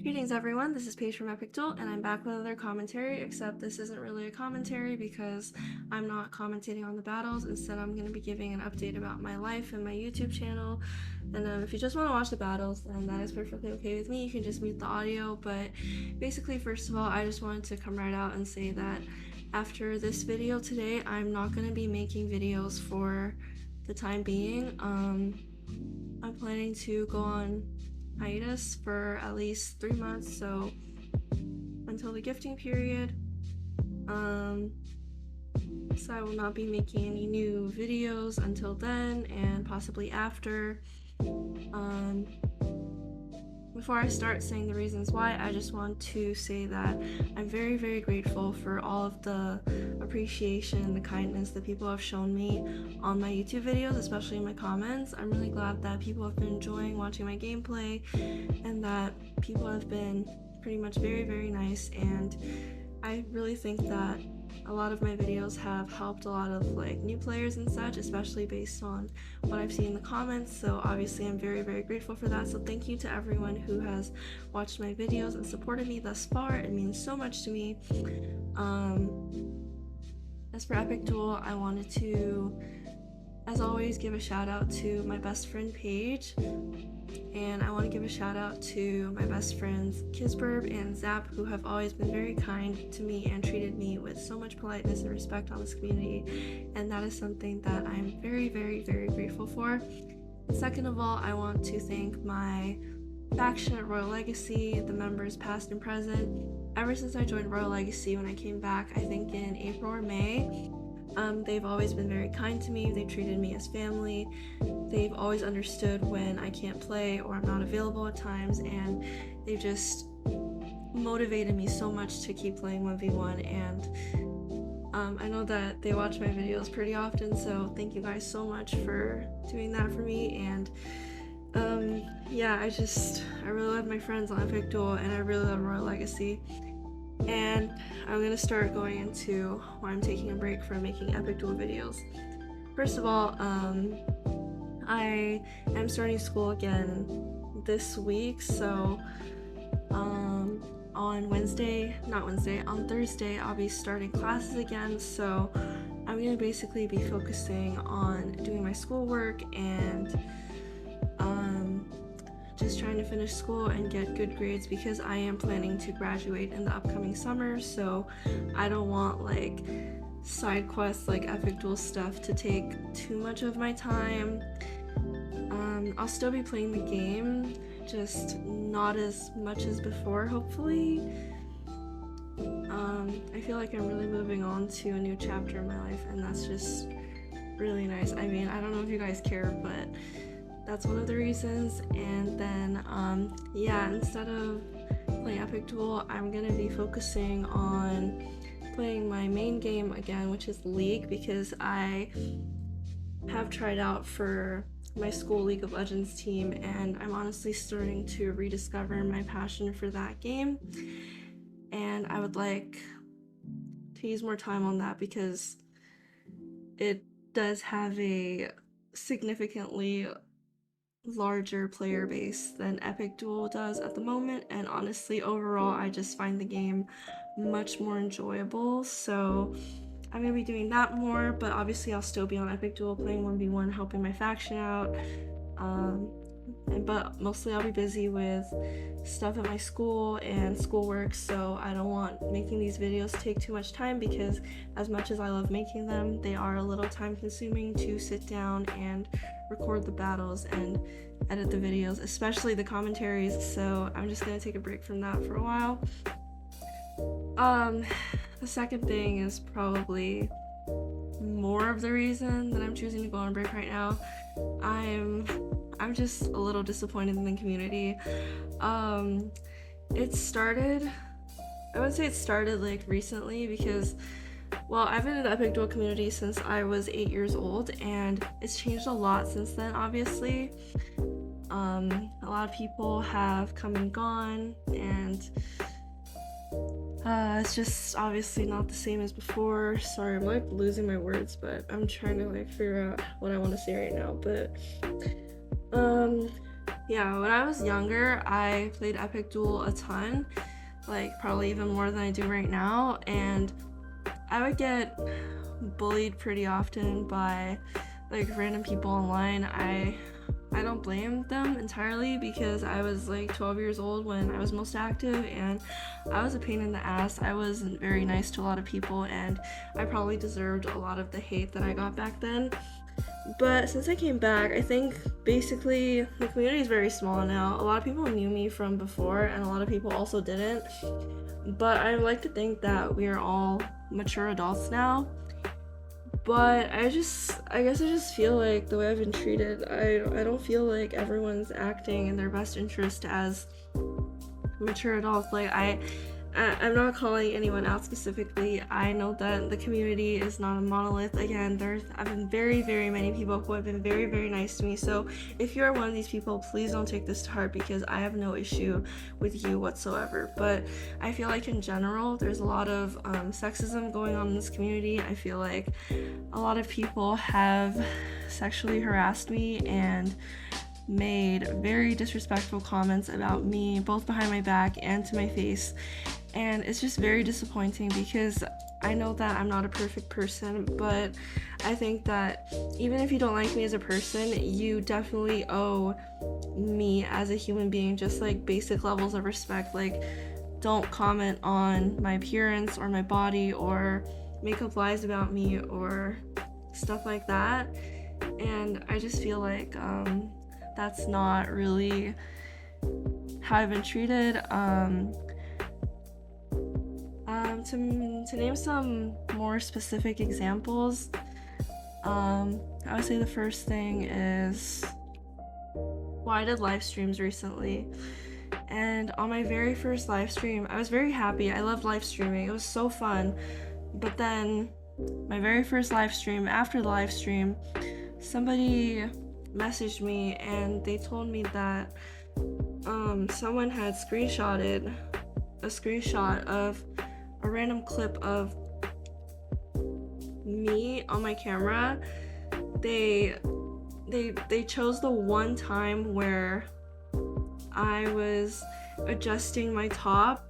Greetings everyone, this is Paige from EpicDuel, and I'm back with another commentary, except this isn't really a commentary because I'm not commentating on the battles. Instead, I'm going to be giving an update about my life and my YouTube channel. And if you just want to watch the battles, then that is perfectly okay with me. You can just mute the audio, but basically, first of all, I just wanted to come right out and say that after this video today, I'm not going to be making videos for the time being. I'm planning to go on hiatus for at least 3 months, so until the gifting period. So I will not be making any new videos until then, and possibly after. Before I start saying the reasons why, I just want to say that I'm very, very grateful for all of the appreciation and the kindness that people have shown me on my YouTube videos, especially in my comments. I'm really glad that people have been enjoying watching my gameplay and that people have been pretty much very, very nice, and I really think that a lot of my videos have helped a lot of new players and such, especially based on what I've seen in the comments. So obviously I'm very, very grateful for that. So thank you to everyone who has watched my videos and supported me thus far. It means so much to me. As for EpicDuel, I wanted to, as always, give a shout out to my best friend Paige. And I want to give a shout out to my best friends Kisburb and Zap, who have always been very kind to me and treated me with so much politeness and respect on this community, and that is something that I'm very, very, very grateful for. Second of all, I want to thank my faction at Royal Legacy, the members past and present. Ever since I joined Royal Legacy when I came back, I think in April or May, they've always been very kind to me. They've treated me as family. They've always understood when I can't play or I'm not available at times, and they've just motivated me so much to keep playing 1v1. And I know that they watch my videos pretty often, so thank you guys so much for doing that for me. And yeah, I really love my friends on EpicDuel, and I really love Royal Legacy. And I'm gonna start going into why I'm taking a break from making EpicDuel videos. First of all, I am starting school again this week, so on Thursday I'll be starting classes again, so I'm gonna basically be focusing on doing my schoolwork and just trying to finish school and get good grades, because I am planning to graduate in the upcoming summer, so I don't want side quests like EpicDuel stuff to take too much of my time. I'll still be playing the game, just not as much as before, hopefully. I feel like I'm really moving on to a new chapter in my life, and that's just really nice. I mean, I don't know if you guys care, but that's one of the reasons. And then yeah, instead of playing EpicDuel, I'm gonna be focusing on playing my main game again, which is League, because I have tried out for my school League of Legends team, and I'm honestly starting to rediscover my passion for that game, and I would like to use more time on that because it does have a significantly larger player base than EpicDuel does at the moment, and honestly overall I just find the game much more enjoyable. So I'm gonna be doing that more, but obviously I'll still be on EpicDuel playing 1v1, helping my faction out, but mostly I'll be busy with stuff at my school and schoolwork, so I don't want making these videos take too much time, because as much as I love making them, they are a little time consuming to sit down and record the battles and edit the videos, especially the commentaries, so I'm just gonna take a break from that for a while. The second thing is probably more of the reason that I'm choosing to go on break right now. I'm just a little disappointed in the community. It started, I would say it started recently, because well, I've been in the EpicDuel community since I was 8 years old, and it's changed a lot since then, obviously. A lot of people have come and gone, and it's just obviously not the same as before. Sorry, I'm losing my words, but I'm trying to figure out what I want to say right now. But Yeah, when I was younger, I played EpicDuel a ton, like probably even more than I do right now, and I would get bullied pretty often by like random people online. I don't blame them entirely because I was like 12 years old when I was most active, and I was a pain in the ass. I wasn't very nice to a lot of people, and I probably deserved a lot of the hate that I got back then. But since I came back, I think basically the community is very small now. A lot of people knew me from before, and a lot of people also didn't. But I like to think that we are all mature adults now. But I guess I just feel like the way I've been treated, I don't feel like everyone's acting in their best interest as mature adults. Like I'm not calling anyone out specifically. I know that the community is not a monolith. Again, I've been very, very many people who have been very, very nice to me. So if you are one of these people, please don't take this to heart because I have no issue with you whatsoever. But I feel like in general, there's a lot of sexism going on in this community. I feel like a lot of people have sexually harassed me and made very disrespectful comments about me, both behind my back and to my face. And it's just very disappointing because I know that I'm not a perfect person, but I think that even if you don't like me as a person, you definitely owe me as a human being just like basic levels of respect. Like, don't comment on my appearance or my body or make up lies about me or stuff like that. And I just feel like that's not really how I've been treated. To name some more specific examples, I would say the first thing is, well, I did live streams recently, and on my very first live stream, I was very happy. I loved live streaming, it was so fun. But then, my very first live stream, after the live stream, somebody messaged me and they told me that someone had screenshotted a screenshot of a random clip of me on my camera. They chose the one time where I was adjusting my top,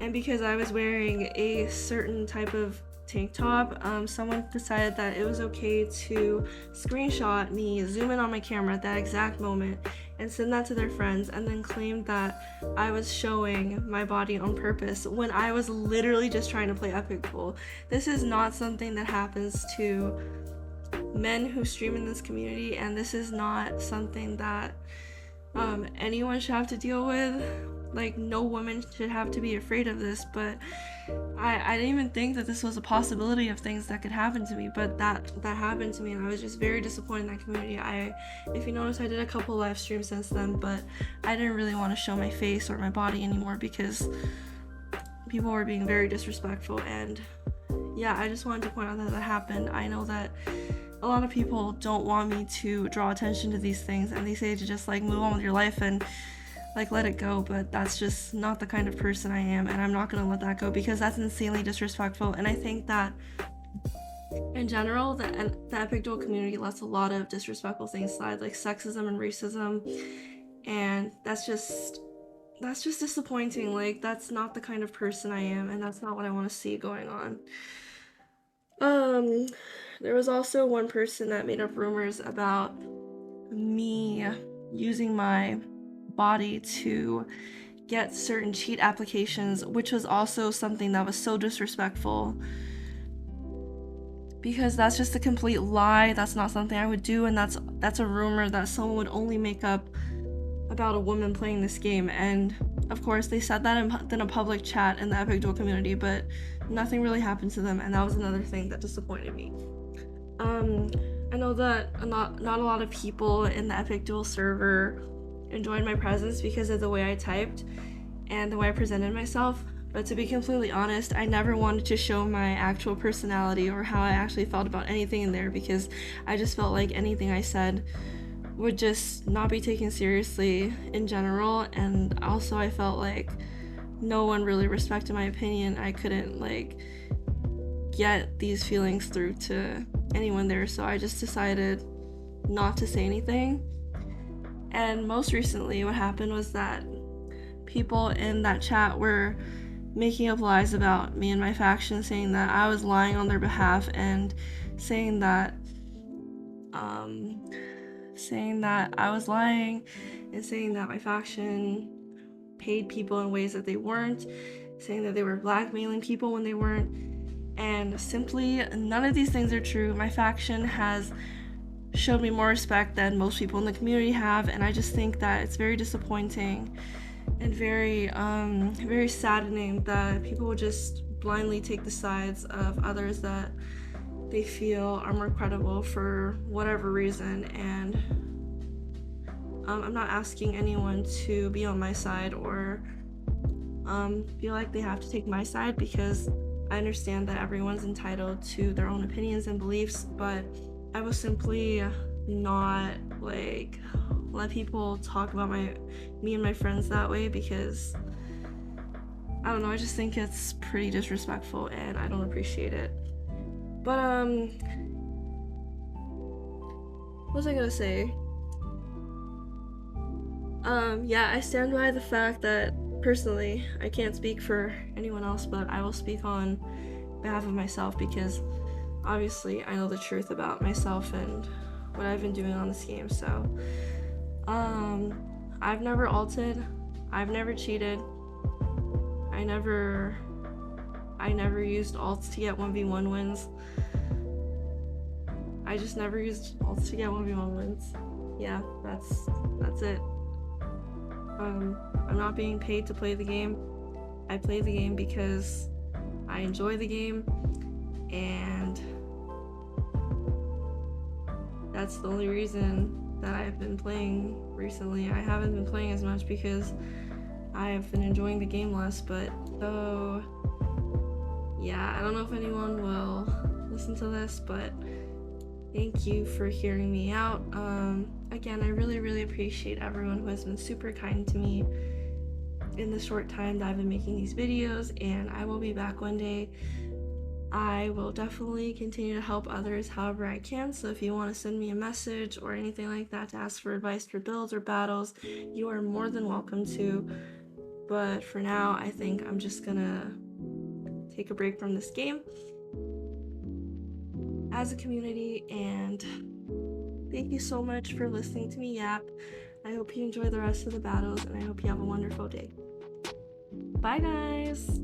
and because I was wearing a certain type of tank top, someone decided that it was okay to screenshot me, zoom in on my camera at that exact moment, and send that to their friends, and then claim that I was showing my body on purpose when I was literally just trying to play EpicDuel. This is not something that happens to men who stream in this community, and this is not something that anyone should have to deal with. Like, no woman should have to be afraid of this, but I didn't even think that this was a possibility of things that could happen to me, but that happened to me, and I was just very disappointed in that community. If you notice, I did a couple live streams since then, but I didn't really want to show my face or my body anymore because people were being very disrespectful, and yeah, I just wanted to point out that that happened. I know that a lot of people don't want me to draw attention to these things, and they say to just like move on with your life and like let it go, but that's just not the kind of person I am, and I'm not gonna let that go because that's insanely disrespectful. And I think that in general, the EpicDuel community lets a lot of disrespectful things slide, like sexism and racism, and that's just disappointing. Like, that's not the kind of person I am, and that's not what I want to see going on. There was also one person that made up rumors about me using my body to get certain cheat applications, which was also something that was so disrespectful because that's just a complete lie. That's not something I would do, and that's a rumor that someone would only make up about a woman playing this game. And of course they said that in a public chat in the EpicDuel community, but nothing really happened to them, and that was another thing that disappointed me. I know that not a lot of people in the EpicDuel server enjoyed my presence because of the way I typed and the way I presented myself, but to be completely honest, I never wanted to show my actual personality or how I actually felt about anything in there because I just felt like anything I said would just not be taken seriously in general, and also I felt like no one really respected my opinion. I couldn't like get these feelings through to anyone there, so I just decided not to say anything. And most recently, what happened was that people in that chat were making up lies about me and my faction, saying that I was lying on their behalf and saying that I was lying and saying that my faction paid people in ways that they weren't, saying that they were blackmailing people when they weren't. And simply, none of these things are true. My faction has showed me more respect than most people in the community have, and I just think that it's very disappointing and very saddening that people will just blindly take the sides of others that they feel are more credible for whatever reason. And I'm not asking anyone to be on my side or feel like they have to take my side, because I understand that everyone's entitled to their own opinions and beliefs, but I will simply not like let people talk about me and my friends that way, because I don't know, I just think it's pretty disrespectful and I don't appreciate it. But what was I gonna say? Yeah, I stand by the fact that personally I can't speak for anyone else, but I will speak on behalf of myself, because obviously I know the truth about myself and what I've been doing on this game. So I've never ulted, I've never cheated, I never used ults to get 1v1 wins. I just never used ults to get 1v1 wins. Yeah, that's it. I'm not being paid to play the game. I play the game because I enjoy the game, and that's the only reason that I've been playing recently. I haven't been playing as much because I've been enjoying the game less, but so yeah, I don't know if anyone will listen to this, but thank you for hearing me out. Again, I really appreciate everyone who has been super kind to me in the short time that I've been making these videos, and I will be back one day. I will definitely continue to help others however I can, so if you want to send me a message or anything like that to ask for advice for builds or battles, you are more than welcome to. But for now, I think I'm just gonna take a break from this game as a community, and thank you so much for listening to me yap. I hope you enjoy the rest of the battles, and I hope you have a wonderful day. Bye guys!